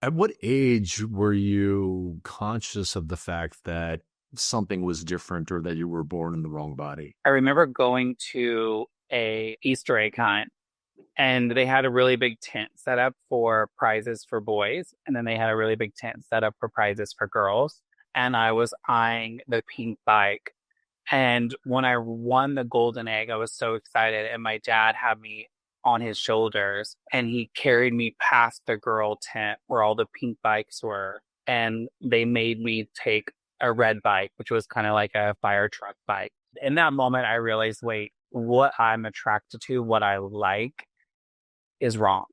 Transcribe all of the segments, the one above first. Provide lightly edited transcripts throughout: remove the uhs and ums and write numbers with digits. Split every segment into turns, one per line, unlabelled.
At what age were you conscious of the fact that something was different or that you were born in the wrong body?
I remember going to a Easter egg hunt and they had a really big tent set up for prizes for boys. And then they had a really big tent set up for prizes for girls. And I was eyeing the pink bike. And when I won the golden egg, I was so excited. And my dad had me on his shoulders and he carried me past the girl tent where all the pink bikes were. And they made me take a red bike, which was kind of like a fire truck bike. In that moment, I realized, wait, what I'm attracted to, what I like is wrong.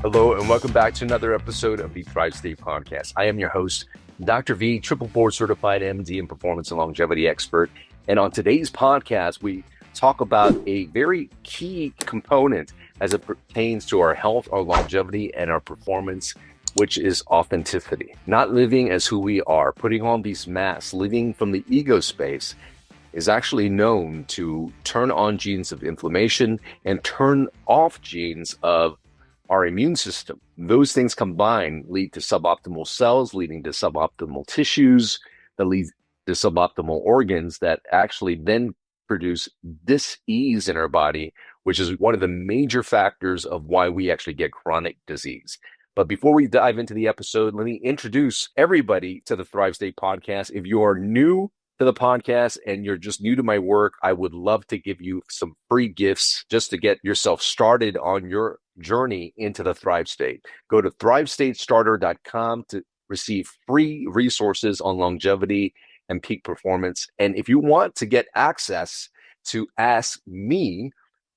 Hello, and welcome back to another episode of the Thrive State Podcast. I am your host, Dr. V, triple board certified MD and performance and longevity expert. And on today's podcast, we talk about a very key component as it pertains to our health, our longevity, and our performance, which is authenticity. Not living as who we are, putting on these masks, living from the ego space is actually known to turn on genes of inflammation and turn off genes of our immune system. Those things combined lead to suboptimal cells, leading to suboptimal tissues, that lead to suboptimal organs that actually then produce dis-ease in our body, which is one of the major factors of why we actually get chronic disease. But before we dive into the episode, let me introduce everybody to the Thrive State Podcast. If you are new to the podcast and you're just new to my work, I would love to give you some free gifts just to get yourself started on your journey into the Thrive State. Go to thrivestatestarter.com to receive free resources on longevity and peak performance. And if you want to get access to ask me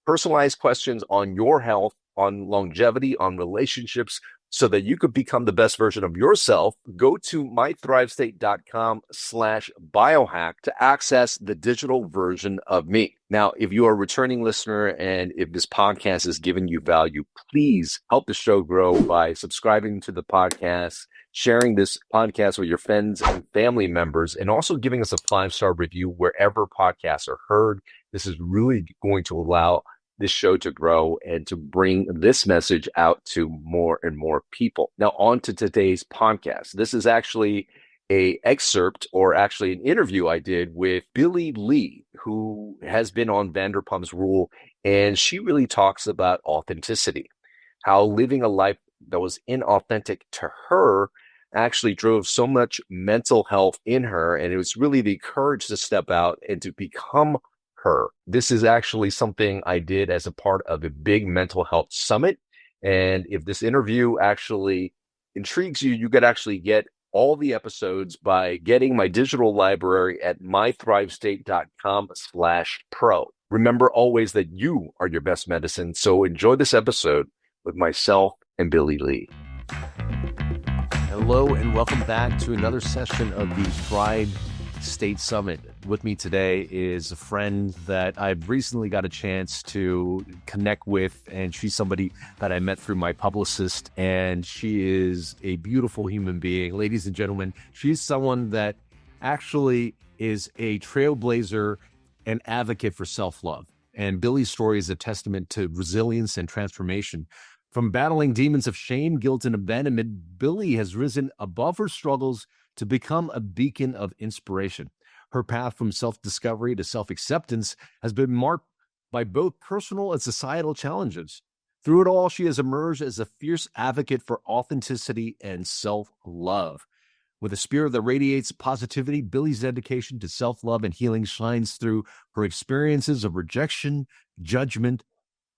personalized questions on your health, on longevity, on relationships, so that you could become the best version of yourself, go to mythrivestate.com/biohack to access the digital version of me. Now, if you are a returning listener and if this podcast is giving you value, please help the show grow by subscribing to the podcast, sharing this podcast with your friends and family members, and also giving us a 5-star review wherever podcasts are heard. This is really going to allow this show to grow and to bring this message out to more and more people. Now, on to today's podcast. This is actually a excerpt or actually an interview I did with Billie Lee, who has been on Vanderpump's Rule, and she really talks about authenticity, how living a life that was inauthentic to her actually drove so much mental health in her, and it was really the courage to step out and to become her. This is actually something I did as a part of a big mental health summit. And if this interview actually intrigues you, you could actually get all the episodes by getting my digital library at mythrivestate.com/pro. Remember always that you are your best medicine. So enjoy this episode with myself and Billie Lee. Hello, and welcome back to another session of the Thrive State Summit. With me today is a friend that I've recently got a chance to connect with, and she's somebody that I met through my publicist, and she is a beautiful human being. Ladies and gentlemen, she's someone that actually is a trailblazer and advocate for self-love. And Billie's story is a testament to resilience and transformation. From battling demons of shame, guilt, and abandonment, Billie has risen above her struggles to become a beacon of inspiration. Her path from self-discovery to self-acceptance has been marked by both personal and societal challenges. Through it all, she has emerged as a fierce advocate for authenticity and self-love. With a spirit that radiates positivity, Billie's dedication to self-love and healing shines through her experiences of rejection, judgment,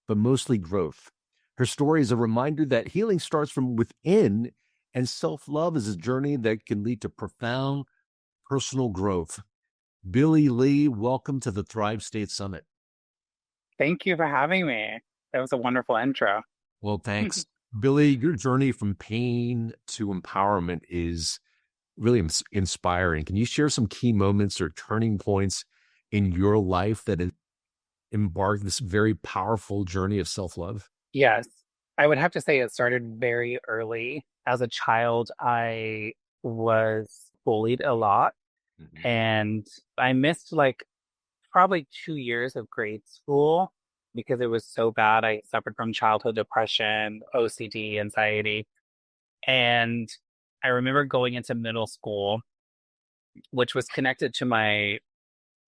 but mostly growth. Her story is a reminder that healing starts from within, and self-love is a journey that can lead to profound personal growth. Billie Lee, welcome to the Thrive State Summit.
Thank you for having me. That was a wonderful intro.
Well, thanks. Billie, your journey from pain to empowerment is really inspiring. Can you share some key moments or turning points in your life that have embarked this very powerful journey of self-love?
Yes, I would have to say it started very early. As a child, I was bullied a lot
Mhm.
and I missed like probably 2 years of grade school because it was so bad. I suffered from childhood depression, OCD, anxiety. And I remember going into middle school, which was connected to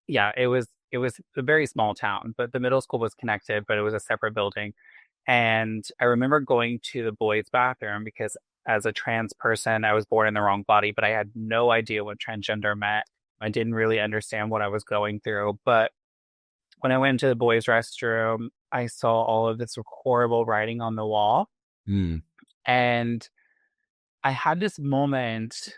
yeah, it was a very small town, but the middle school was connected, but it was a separate building. And I remember going to the boys' bathroom because as a trans person, I was born in the wrong body, but I had no idea what transgender meant. I didn't really understand what I was going through. But when I went into the boys' restroom, I saw all of this horrible writing on the wall.
Mm.
And I had this moment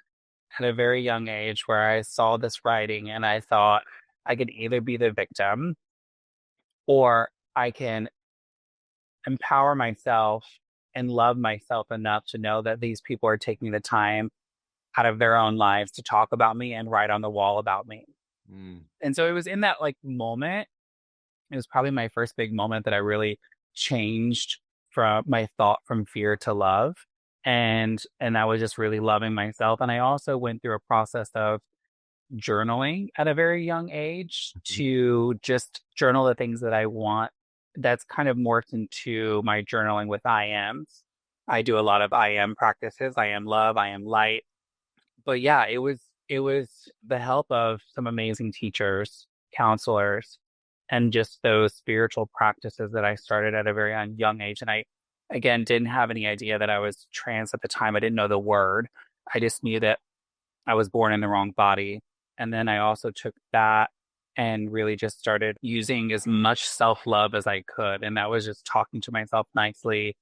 at a very young age where I saw this writing and I thought I could either be the victim or I can empower myself and love myself enough to know that these people are taking the time out of their own lives to talk about me and write on the wall about me.
Mm.
And so it was in that like moment, it was probably my first big moment that I really changed from my thought from fear to love. And I was just really loving myself. And I also went through a process of journaling at a very young age to just journal the things that I want. That's kind of morphed into my journaling with I ams. I do a lot of I am practices. I am love, I am light. But yeah, it was the help of some amazing teachers, counselors, and just those spiritual practices that I started at a very young age. And I again didn't have any idea that I was trans at the time. I didn't know the word. I just knew that I was born in the wrong body. And then I also took that and really just started using as much self-love as I could. And that was just talking to myself nicely,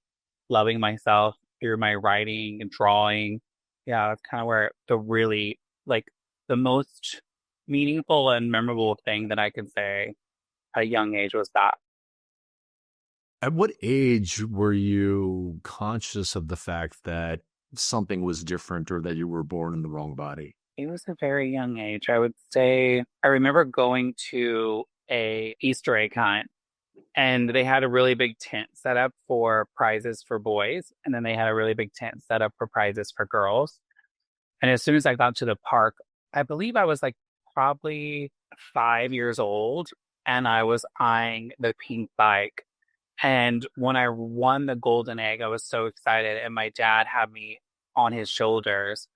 loving myself through my writing and drawing. Yeah, that's kind of where the really, like, the most meaningful and memorable thing that I could say at a young age was that.
At what age were you conscious of the fact that something was different or that you were born in the wrong body?
It was a very young age. I would say I remember going to a Easter egg hunt and they had a really big tent set up for prizes for boys. And then they had a really big tent set up for prizes for girls. And as soon as I got to the park, I believe I was like probably 5 years old and I was eyeing the pink bike. And when I won the golden egg, I was so excited. And my dad had me on his shoulders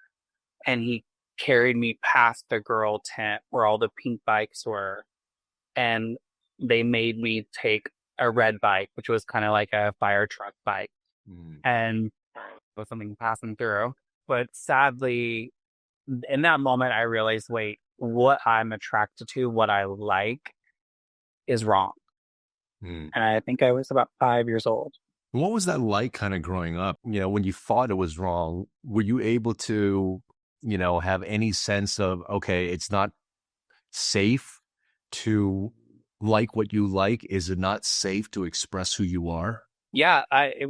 and he carried me past the girl tent where all the pink bikes were. And they made me take a red bike, which was kind of like a fire truck bike.
Mm.
And was something passing through. But sadly, in that moment, I realized, wait, what I'm attracted to, what I like is wrong.
Mm.
And I think I was about 5 years old.
What was that like kind of growing up? When you thought it was wrong, were you able to, have any sense of, okay, it's not safe to like what you like? Is it not safe to express who you are?
Yeah, it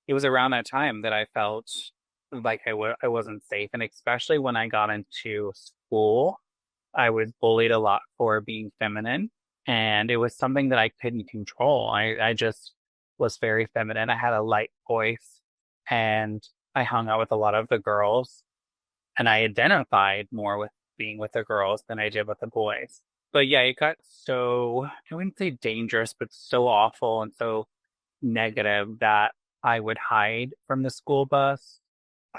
was around that time that I felt like I wasn't safe. And especially when I got into school, I was bullied a lot for being feminine. And it was something that I couldn't control. I just was very feminine. I had a light voice and I hung out with a lot of the girls and I identified more with being with the girls than I did with the boys. But yeah, it got so, I wouldn't say dangerous, but so awful and so negative that I would hide from the school bus.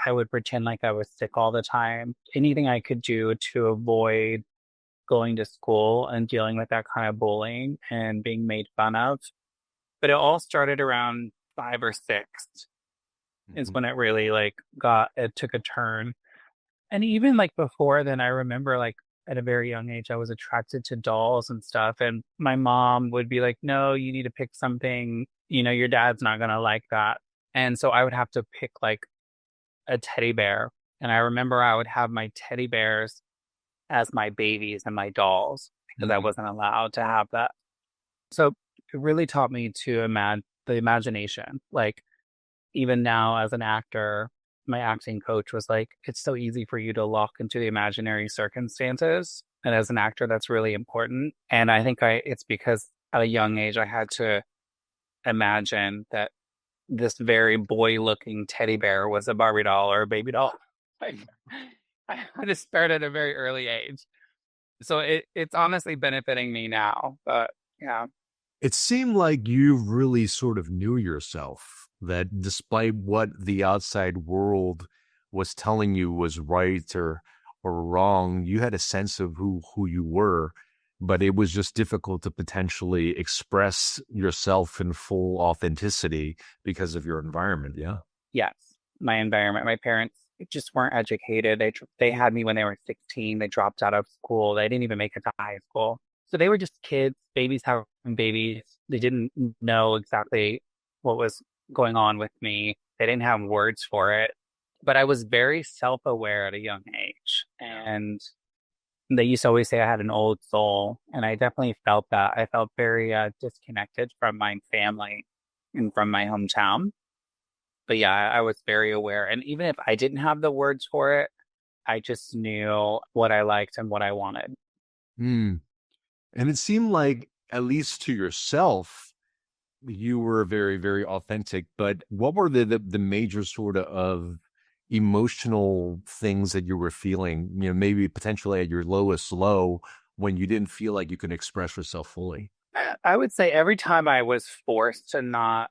I would pretend like I was sick all the time. Anything I could do to avoid going to school and dealing with that kind of bullying and being made fun of. But it all started around 5 or 6 is when it really it took a turn. And even like before then, I remember like at a very young age, I was attracted to dolls and stuff. And my mom would be like, no, you need to pick something, your dad's not going to like that. And so I would have to pick like a teddy bear. And I remember I would have my teddy bears as my babies and my dolls because I wasn't allowed to have that. So it really taught me to the imagination. Like even now as an actor, my acting coach was like, it's so easy for you to lock into the imaginary circumstances. And as an actor, that's really important. And I think it's because at a young age, I had to imagine that this very boy looking teddy bear was a Barbie doll or a baby doll. Like, I just started at a very early age. So it's honestly benefiting me now. But yeah.
It seemed like you really sort of knew yourself, that despite what the outside world was telling you was right or wrong, you had a sense of who you were, but it was just difficult to potentially express yourself in full authenticity because of your environment. Yeah.
Yes. My environment, my parents just weren't educated. They had me when they were 16. They dropped out of school. They didn't even make it to high school. So they were just kids, babies having babies. They didn't know exactly what was going on with me. They didn't have words for it. But I was very self-aware at a young age. And they used to always say I had an old soul. And I definitely felt that. I felt very disconnected from my family and from my hometown. But yeah, I was very aware. And even if I didn't have the words for it, I just knew what I liked and what I wanted.
Hmm. And it seemed like, at least to yourself, you were very, very authentic. But what were the major sort of emotional things that you were feeling, maybe potentially at your lowest low when you didn't feel like you could express yourself fully?
I would say every time I was forced to not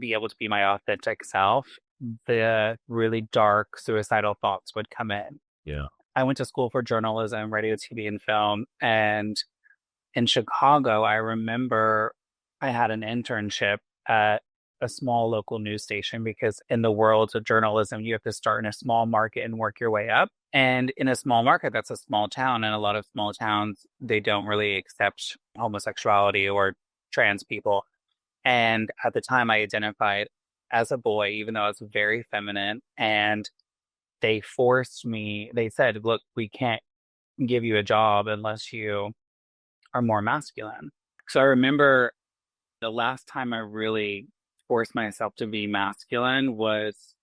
be able to be my authentic self, the really dark suicidal thoughts would come in.
Yeah.
I went to school for journalism, radio, TV, and film. And in Chicago, I remember I had an internship at a small local news station because in the world of journalism, you have to start in a small market and work your way up. And in a small market, that's a small town. And a lot of small towns, they don't really accept homosexuality or trans people. And at the time, I identified as a boy, even though I was very feminine. And they forced me, they said, look, we can't give you a job unless you are more masculine. So I remember the last time I really forced myself to be masculine was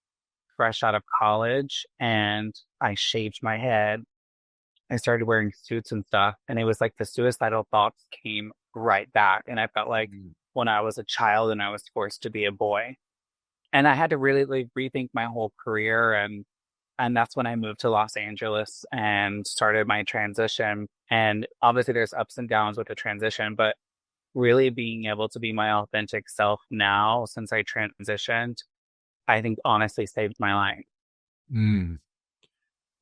fresh out of college, and I shaved my head. I started wearing suits and stuff, and it was like the suicidal thoughts came right back. And I felt like when I was a child and I was forced to be a boy. And I had to really like rethink my whole career, and that's when I moved to Los Angeles and started my transition. And obviously there's ups and downs with the transition, but really being able to be my authentic self now since I transitioned, I think honestly saved my life.
Mm.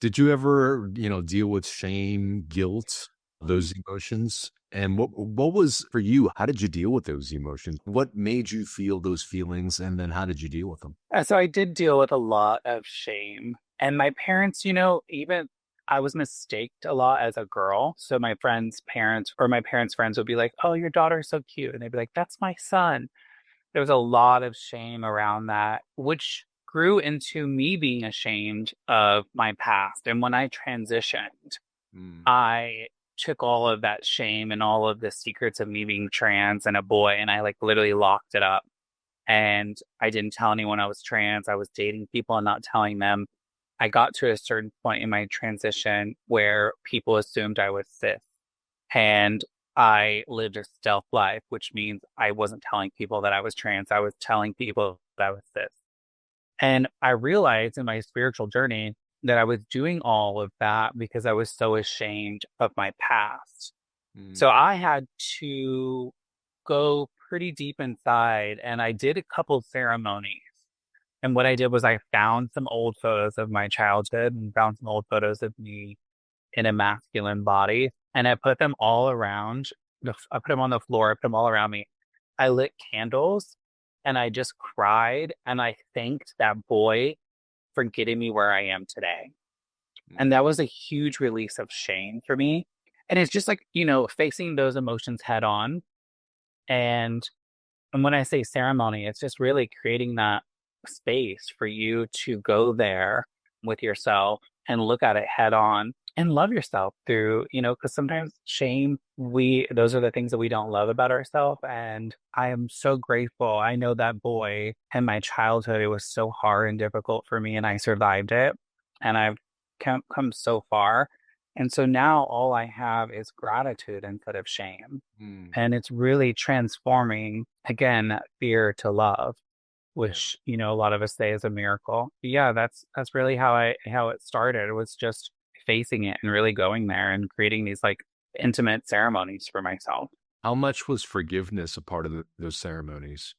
Did you ever, deal with shame, guilt, those emotions? And what was for you? How did you deal with those emotions? What made you feel those feelings? And then how did you deal with them?
So I did deal with a lot of shame. And my parents, even I was mistaked a lot as a girl. So my friends' parents or my parents' friends would be like, "Oh, your daughter's so cute." And they'd be like, "That's my son." There was a lot of shame around that, which grew into me being ashamed of my past. And when I transitioned,
Mm.
I took all of that shame and all of the secrets of me being trans and a boy, and I like literally locked it up. And I didn't tell anyone I was trans. I was dating people and not telling them. I got to a certain point in my transition where people assumed I was cis. And I lived a stealth life, which means I wasn't telling people that I was trans. I was telling people that I was cis. And I realized in my spiritual journey that I was doing all of that because I was so ashamed of my past. So
Mm.
I had to go pretty deep inside, and I did a couple ceremonies. And what I did was I found some old photos of my childhood and found some old photos of me in a masculine body. And I put them all around. I put them on the floor, I put them all around me. I lit candles and I just cried. And I thanked that boy for getting me where I am today. And that was a huge release of shame for me. And it's just like, facing those emotions head on. And and when I say ceremony, it's just really creating that space for you to go there with yourself and look at it head on and love yourself through, because sometimes shame, those are the things that we don't love about ourselves. And I am so grateful. I know that boy in my childhood, it was so hard and difficult for me, and I survived it. And I've come so far. And so now all I have is gratitude instead of shame.
Mm.
And it's really transforming, again, that fear to love,
Yeah.
which, a lot of us say is a miracle. But yeah, that's really how it started. It was just facing it and really going there and creating these like intimate ceremonies for myself.
How much was forgiveness a part of those ceremonies?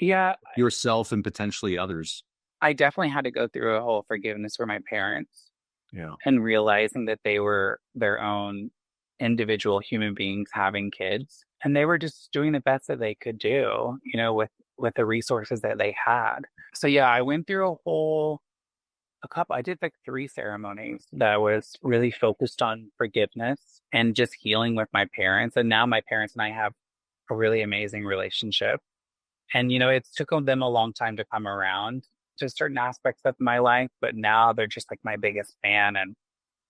Yeah,
Yourself and potentially others.
I definitely had to go through a whole forgiveness for my parents
Yeah.
and realizing that they were their own individual human beings having kids and they were just doing the best that they could do, with the resources that they had. So yeah, I went through I did like 3 ceremonies that was really focused on forgiveness and just healing with my parents. And now my parents and I have a really amazing relationship. And, it took them a long time to come around to certain aspects of my life, but now they're just like my biggest fan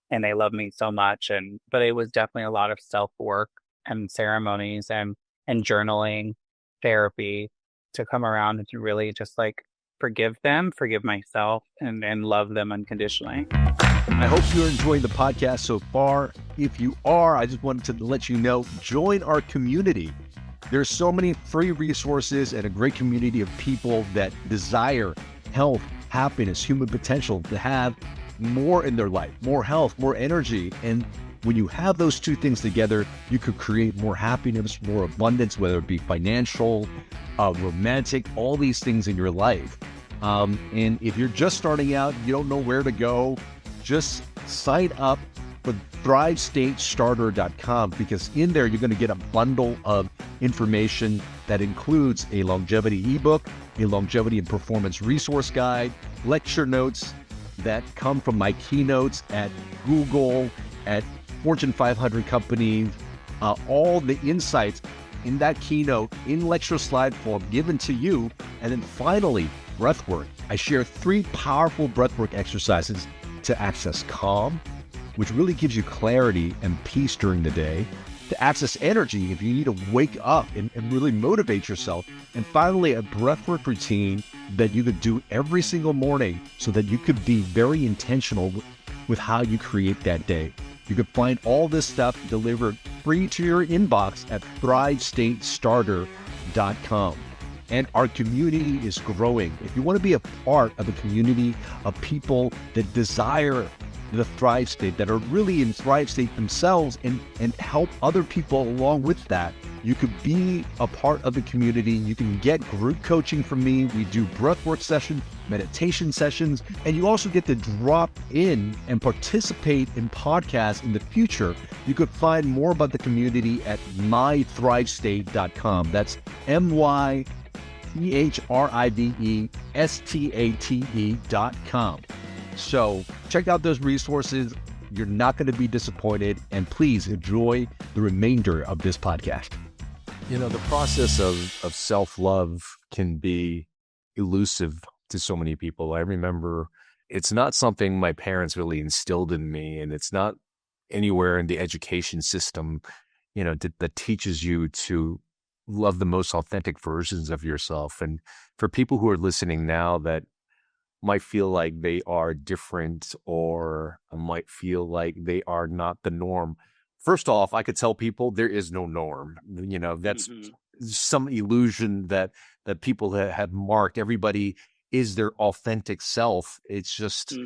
and they love me so much. But it was definitely a lot of self work and ceremonies and journaling, therapy to come around and to really just like forgive them, forgive myself, and love them unconditionally.
I hope you're enjoying the podcast so far. If you are, I just wanted to let you know, join our community. There's so many free resources and a great community of people that desire health, happiness, human potential, to have more in their life, more health, more energy. And when you have those two things together, you could create more happiness, more abundance, whether it be financial, romantic, all these things in your life. And if you're just starting out, you don't know where to go, just sign up for thrivestatestarter.com, because in there you're going to get a bundle of information that includes a longevity ebook, a longevity and performance resource guide, lecture notes that come from my keynotes at Google, at Fortune 500 companies, all the insights in that keynote in lecture slide form given to you. And then finally, breathwork. I share 3 powerful breathwork exercises to access calm, which really gives you clarity and peace during the day, to access energy if you need to wake up and really motivate yourself, and finally a breathwork routine that you could do every single morning so that you could be very intentional with how you create that day. You could find all this stuff delivered free to your inbox at thrivestatestarter.com. And our community is growing. If you want to be a part of a community of people that desire the Thrive State, that are really in Thrive State themselves and help other people along with that, you could be a part of the community. You can get group coaching from me. We do breathwork sessions, meditation sessions, and you also get to drop in and participate in podcasts in the future. You could find more about the community at mythrivestate.com. That's mythrivestate.com. So check out those resources. You're not going to be disappointed, and please enjoy the remainder of this podcast.
The process of self-love can be elusive to so many people. I remember it's not something my parents really instilled in me, and it's not anywhere in the education system, that teaches you to love the most authentic versions of yourself. And for people who are listening now that might feel like they are different or might feel like they are not the norm. First off, I could tell people there is no norm. That's some illusion that people have marked. Everybody is their authentic self. It's just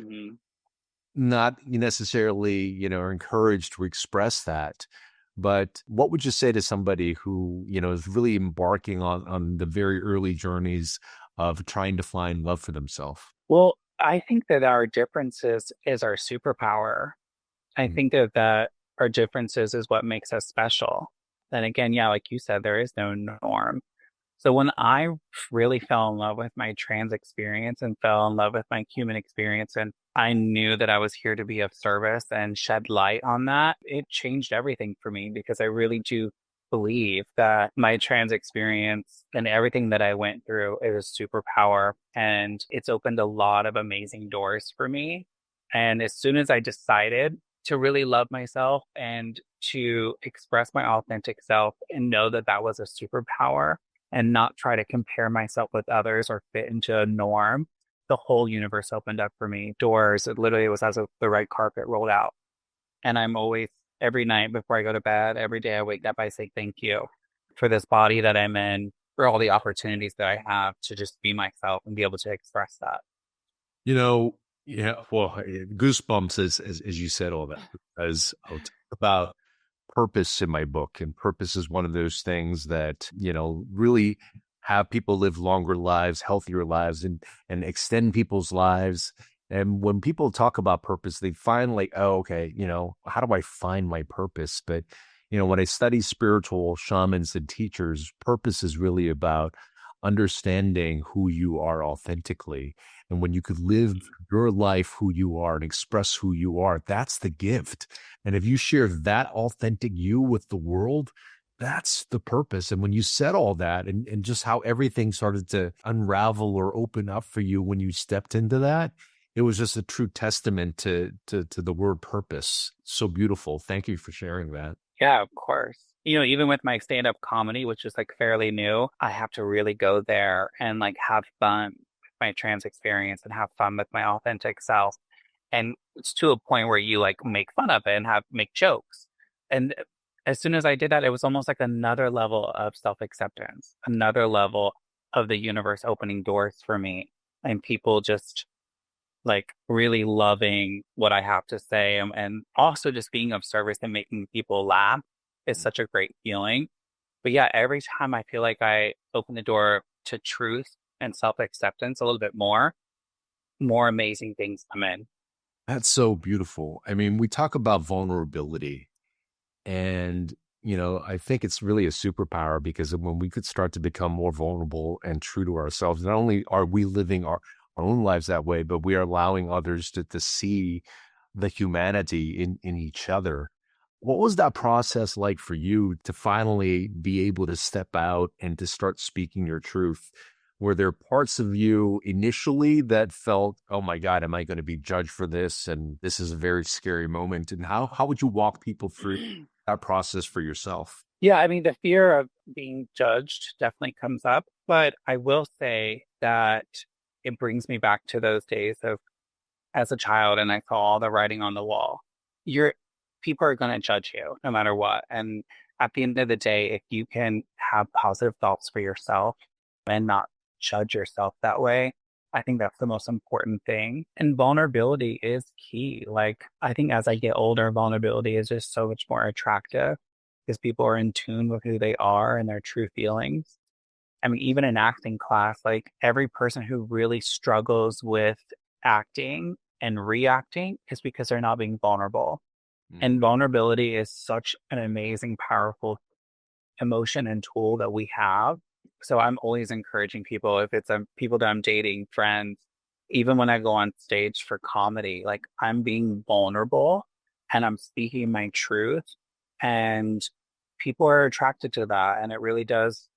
not necessarily, encouraged to express that. But what would you say to somebody who, is really embarking on the very early journeys of trying to find love for themselves?
Well, I think that our differences is our superpower. I think that our differences is what makes us special. Then again, yeah, like you said, there is no norm. So when I really fell in love with my trans experience and fell in love with my human experience, and I knew that I was here to be of service and shed light on that, it changed everything for me, because I really do believe that my trans experience and everything that I went through is a superpower, and it's opened a lot of amazing doors for me. And as soon as I decided to really love myself and to express my authentic self and know that that was a superpower and not try to compare myself with others or fit into a norm, the whole universe opened up for me. Doors, it literally was as if the red carpet rolled out. And I'm always, every night before I go to bed, every day I wake up, I say thank you for this body that I'm in, for all the opportunities that I have to just be myself and be able to express that.
Yeah, well, goosebumps as you said all that, because I'll talk about purpose in my book, and purpose is one of those things that really have people live longer lives, healthier lives, and extend people's lives. And when people talk about purpose, they find like, oh, okay, how do I find my purpose? But when I study spiritual shamans and teachers, purpose is really about understanding who you are authentically. And when you could live your life who you are and express who you are, that's the gift. And if you share that authentic you with the world, that's the purpose. And when you said all that and just how everything started to unravel or open up for you when you stepped into that, it was just a true testament to the word purpose. So beautiful. Thank you for sharing that.
Yeah, of course. Even with my stand-up comedy, which is like fairly new, I have to really go there and like have fun with my trans experience and have fun with my authentic self. And it's to a point where you like make fun of it and make jokes. And as soon as I did that, it was almost like another level of self-acceptance, another level of the universe opening doors for me, and people just like really loving what I have to say, and also just being of service and making people laugh is such a great feeling. But yeah, every time I feel like I open the door to truth and self-acceptance a little bit more amazing things come in.
That's so beautiful. I mean, we talk about vulnerability, and I think it's really a superpower, because when we could start to become more vulnerable and true to ourselves, not only are we living our own lives that way, but we are allowing others to see the humanity in each other. What was that process like for you to finally be able to step out and to start speaking your truth? Were there parts of you initially that felt, oh my God, am I going to be judged for this? And this is a very scary moment. And how would you walk people through that process for yourself?
Yeah, I mean, the fear of being judged definitely comes up, but I will say that it brings me back to those days of as a child, and I saw all the writing on the wall. You're People are going to judge you no matter what. And at the end of the day, if you can have positive thoughts for yourself and not judge yourself that way, I think that's the most important thing. And vulnerability is key. Like, I think as I get older, vulnerability is just so much more attractive because people are in tune with who they are and their true feelings. I mean, even in acting class, like every person who really struggles with acting and reacting is because they're not being vulnerable. And vulnerability is such an amazing, powerful emotion and tool that we have. So I'm always encouraging people, if it's people that I'm dating, friends, even when I go on stage for comedy, like I'm being vulnerable and I'm speaking my truth, and people are attracted to that. And it really does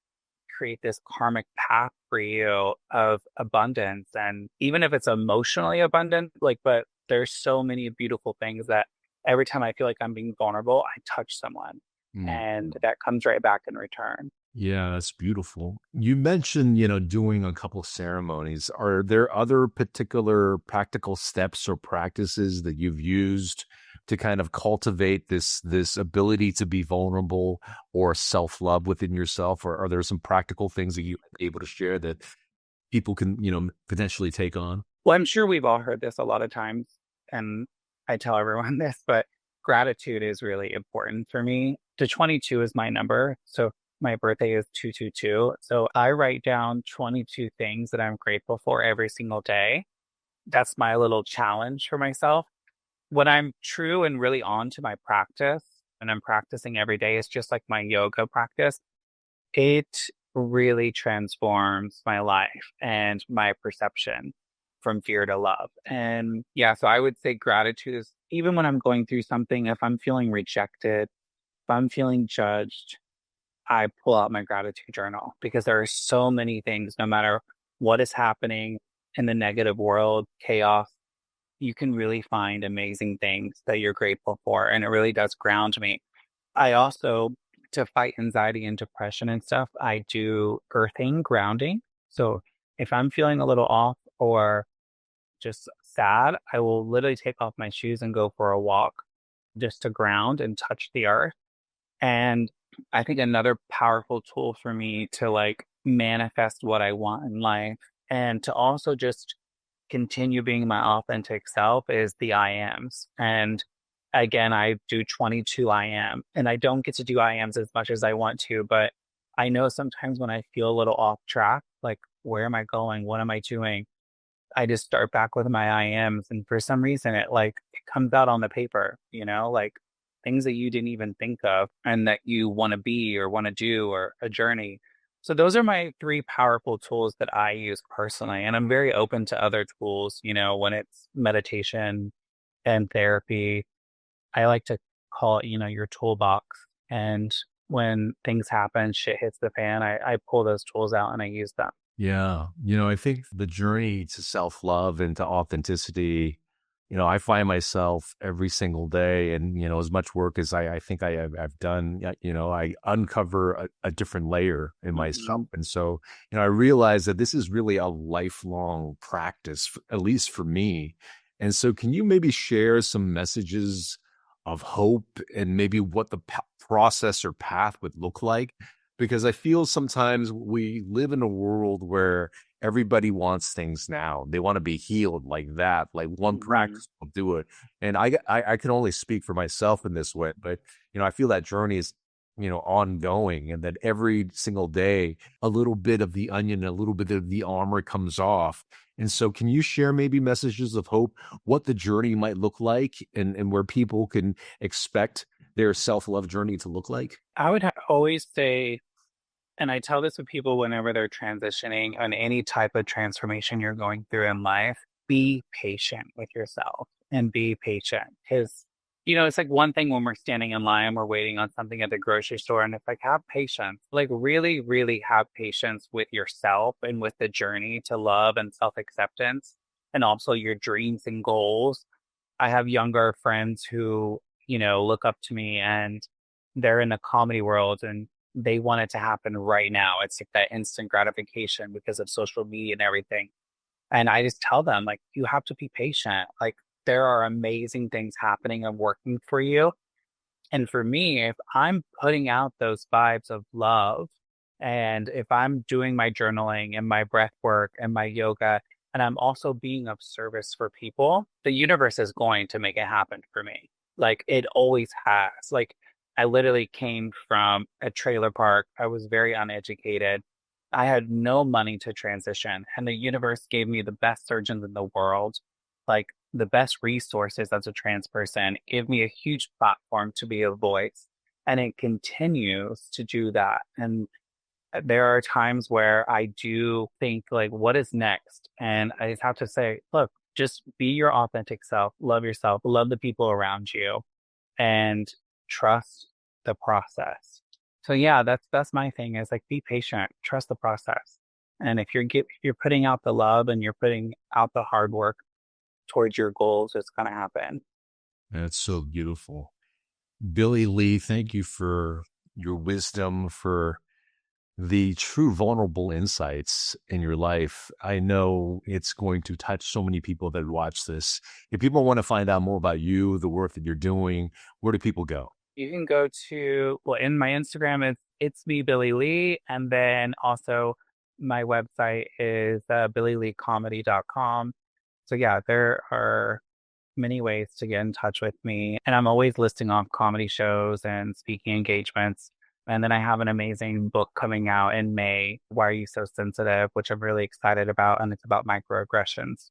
create this karmic path for you of abundance. And even if it's emotionally abundant, like, but there's so many beautiful things that every time I feel like I'm being vulnerable, I touch someone and that comes right back in return.
Yeah, that's beautiful. You mentioned, doing a couple of ceremonies. Are there other particular practical steps or practices that you've used to kind of cultivate this ability to be vulnerable or self-love within yourself? Or are there some practical things that you're able to share that people can, potentially take on?
Well, I'm sure we've all heard this a lot of times, and I tell everyone this, but gratitude is really important for me. The 22 is my number. So my birthday is 222. So I write down 22 things that I'm grateful for every single day. That's my little challenge for myself. When I'm true and really on to my practice, and I'm practicing every day, it's just like my yoga practice. It really transforms my life and my perception from fear to love. And yeah, so I would say gratitude is, even when I'm going through something, if I'm feeling rejected, if I'm feeling judged, I pull out my gratitude journal, because there are so many things, no matter what is happening in the negative world, chaos, you can really find amazing things that you're grateful for. And it really does ground me. I also, to fight anxiety and depression and stuff, I do earthing, grounding. So if I'm feeling a little off or just sad, I will literally take off my shoes and go for a walk just to ground and touch the earth. And I think another powerful tool for me to like manifest what I want in life, and to also just continue being my authentic self is the I ams. And again, I do 22 I am, and I don't get to do I ams as much as I want to, but I know sometimes when I feel a little off track, like, where am I going? What am I doing? I just start back with my I ams. And for some reason, it comes out on the paper, like things that you didn't even think of and that you want to be or want to do, or a journey. So those are my three powerful tools that I use personally. And I'm very open to other tools, when it's meditation and therapy. I like to call it, your toolbox. And when things happen, shit hits the fan, I pull those tools out and I use them.
Yeah. I think the journey to self-love and to authenticity, I find myself every single day, and, as much work as I think I've done, I uncover a different layer in myself.
Mm-hmm.
And so, I realize that this is really a lifelong practice, at least for me. And so can you maybe share some messages of hope and maybe what the process or path would look like? Because I feel sometimes we live in a world where everybody wants things now. They want to be healed like that, like one practice will do it. And I can only speak for myself in this way, but, I feel that journey is, ongoing, and that every single day, a little bit of the onion, a little bit of the armor comes off. And so can you share maybe messages of hope, what the journey might look like, and where people can expect their self-love journey to look like?
I would always say, and I tell this with people whenever they're transitioning on any type of transformation you're going through in life, be patient with yourself and be patient. Because, it's like one thing when we're standing in line, we're waiting on something at the grocery store, and it's like, have patience, like really, really have patience with yourself and with the journey to love and self-acceptance, and also your dreams and goals. I have younger friends who, look up to me, and they're in the comedy world, and they want it to happen right now. It's like that instant gratification because of social media and everything. And I just tell them, like, you have to be patient. Like, there are amazing things happening and working for you. And for me, if I'm putting out those vibes of love, and if I'm doing my journaling and my breath work and my yoga, and I'm also being of service for people, the universe is going to make it happen for me. Like, it always has. Like, I literally came from a trailer park. I was very uneducated. I had no money to transition, and the universe gave me the best surgeons in the world, like the best resources as a trans person, give me a huge platform to be a voice, and it continues to do that. And there are times where I do think, like, what is next? And I just have to say, look, just be your authentic self, love yourself, love the people around you, and trust the process. So yeah, that's my thing, is like, be patient, trust the process. And if you're putting out the love and you're putting out the hard work towards your goals, it's going to happen.
That's so beautiful. Billie Lee, thank you for your wisdom, for the true vulnerable insights in your life. I know it's going to touch so many people that watch this. If people want to find out more about you, the work that you're doing, where do people go?
You can go to, in my Instagram, it's me, Billie Lee. And then also my website is billieleecomedy.com. So yeah, there are many ways to get in touch with me. And I'm always listing off comedy shows and speaking engagements. And then I have an amazing book coming out in May, Why Are You So Sensitive?, which I'm really excited about. And it's about microaggressions.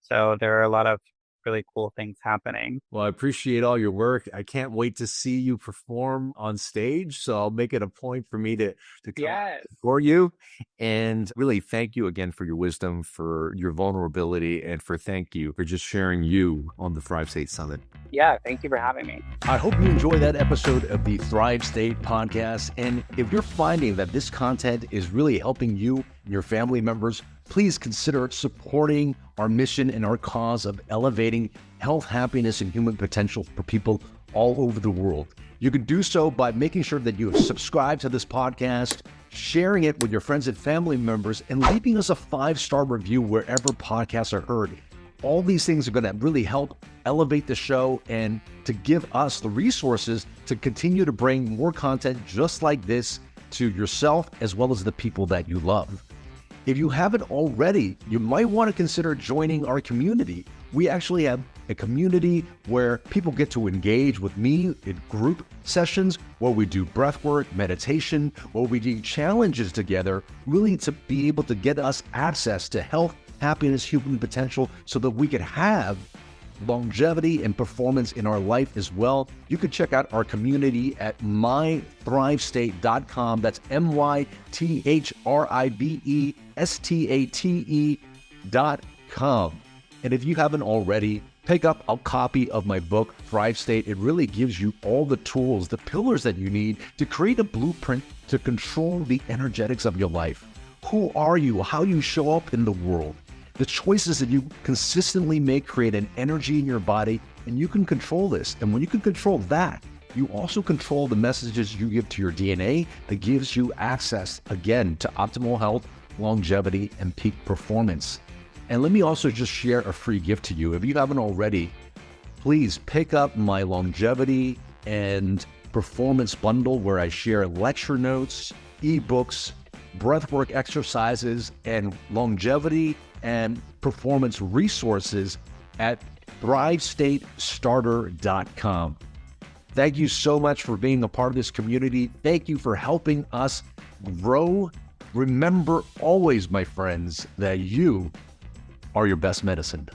So there are a lot of really cool things happening.
Well, I appreciate all your work. I can't wait to see you perform on stage. So I'll make it a point for me to come for you. And really thank you again for your wisdom, for your vulnerability, and thank you for just sharing you on the Thrive State Summit.
Yeah, thank you for having me.
I hope you enjoy that episode of the Thrive State podcast. And if you're finding that this content is really helping you and your family members, please consider supporting our mission and our cause of elevating health, happiness, and human potential for people all over the world. You can do so by making sure that you subscribe to this podcast, sharing it with your friends and family members, and leaving us a 5-star review wherever podcasts are heard. All these things are going to really help elevate the show and to give us the resources to continue to bring more content just like this to yourself as well as the people that you love. If you haven't already, you might want to consider joining our community. We actually have a community where people get to engage with me in group sessions, where we do breathwork, meditation, where we do challenges together, really to be able to get us access to health, happiness, human potential, so that we could have longevity and performance in our life as well. You can check out our community at mythrivestate.com. That's mythrivestate.com. And if you haven't already, pick up a copy of my book, Thrive State. It really gives you all the tools, the pillars that you need to create a blueprint to control the energetics of your life. Who are you? How you show up in the world? The choices that you consistently make create an energy in your body, and you can control this. And when you can control that, you also control the messages you give to your DNA that gives you access, again, to optimal health, longevity, and peak performance. And let me also just share a free gift to you. If you haven't already, please pick up my longevity and performance bundle, where I share lecture notes, ebooks, breathwork exercises, and longevity and performance resources at thrivestatestarter.com. Thank you so much for being a part of this community. Thank you for helping us grow. Remember always, my friends, that you are your best medicine.